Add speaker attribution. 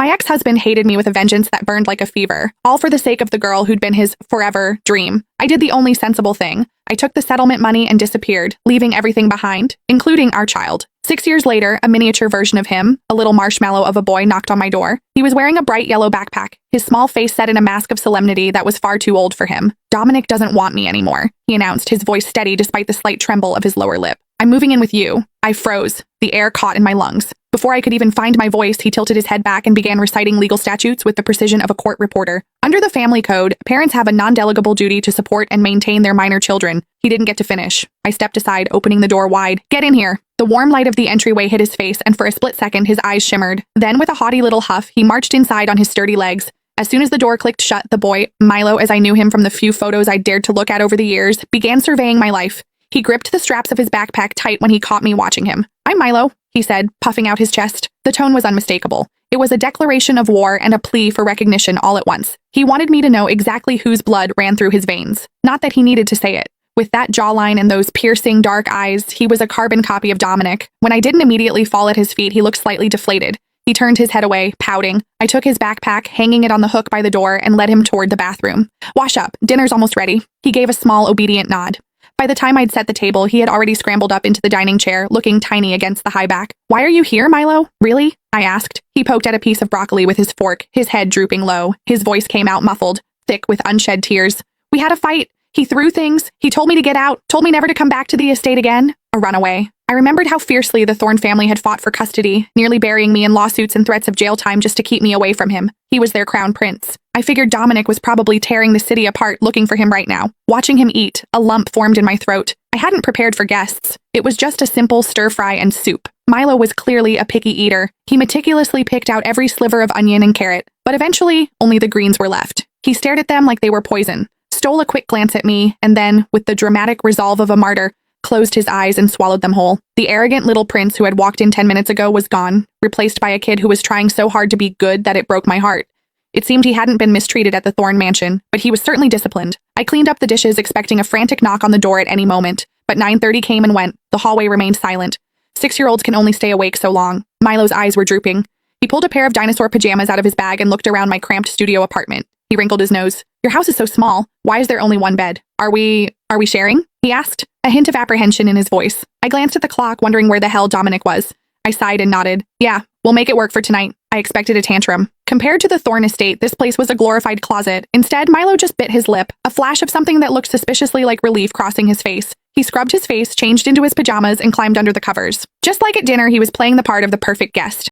Speaker 1: My ex-husband hated me with a vengeance that burned like a fever, all for the sake of the girl who'd been his forever dream. I did the only sensible thing. I took the settlement money and disappeared, leaving everything behind, including our child. 6 years later, a miniature version of him, a little marshmallow of a boy, knocked on my door. He was wearing a bright yellow backpack, his small face set in a mask of solemnity that was far too old for him. "Dominic doesn't want me anymore," he announced, his voice steady despite the slight tremble of his lower lip. "I'm moving in with you." I froze, the air caught in my lungs. Before I could even find my voice, he tilted his head back and began reciting legal statutes with the precision of a court reporter. Under the family code, parents have a non-delegable duty to support and maintain their minor children. He didn't get to finish. I stepped aside, opening the door wide. "Get in here." The warm light of the entryway hit his face, and for a split second, his eyes shimmered. Then, with a haughty little huff, he marched inside on his sturdy legs. As soon as the door clicked shut, the boy, Milo as I knew him from the few photos I dared to look at over the years, began surveying my life. He gripped the straps of his backpack tight when he caught me watching him. "I'm Milo," he said, puffing out his chest. The tone was unmistakable. It was a declaration of war and a plea for recognition all at once. He wanted me to know exactly whose blood ran through his veins. Not that he needed to say it. With that jawline and those piercing dark eyes, he was a carbon copy of Dominic. When I didn't immediately fall at his feet, he looked slightly deflated. He turned his head away, pouting. I took his backpack, hanging it on the hook by the door, and led him toward the bathroom. "Wash up. Dinner's almost ready." He gave a small, obedient nod. By the time I'd set the table, he had already scrambled up into the dining chair, looking tiny against the high back. "Why are you here, Milo? Really?" I asked. He poked at a piece of broccoli with his fork, his head drooping low. His voice came out muffled, thick with unshed tears. "We had a fight. He threw things. He told me to get out, told me never to come back to the estate again. A runaway." I remembered how fiercely the Thorne family had fought for custody, nearly burying me in lawsuits and threats of jail time just to keep me away from him. He was their crown prince. I figured Dominic was probably tearing the city apart looking for him right now. Watching him eat, a lump formed in my throat. I hadn't prepared for guests. It was just a simple stir-fry and soup. Milo was clearly a picky eater. He meticulously picked out every sliver of onion and carrot, but eventually, only the greens were left. He stared at them like they were poison, stole a quick glance at me, and then, with the dramatic resolve of a martyr, closed his eyes and swallowed them whole. The arrogant little prince who had walked in 10 minutes ago was gone, replaced by a kid who was trying so hard to be good that it broke my heart. It seemed he hadn't been mistreated at the Thorne mansion, but he was certainly disciplined. I cleaned up the dishes, expecting a frantic knock on the door at any moment, but 9:30 came and went. The hallway remained silent. 6-year-olds can only stay awake so long. Milo's eyes were drooping. He pulled a pair of dinosaur pajamas out of his bag and looked around my cramped studio apartment. He wrinkled his nose. "Your house is so small. Why is there only one bed? Are we sharing?" he asked, a hint of apprehension in his voice. I glanced at the clock, wondering where the hell Dominic was. I sighed and nodded. "Yeah, we'll make it work for tonight." I expected a tantrum. Compared to the Thorne estate, this place was a glorified closet. Instead, Milo just bit his lip, a flash of something that looked suspiciously like relief crossing his face. He scrubbed his face, changed into his pajamas, and climbed under the covers. Just like at dinner, he was playing the part of the perfect guest.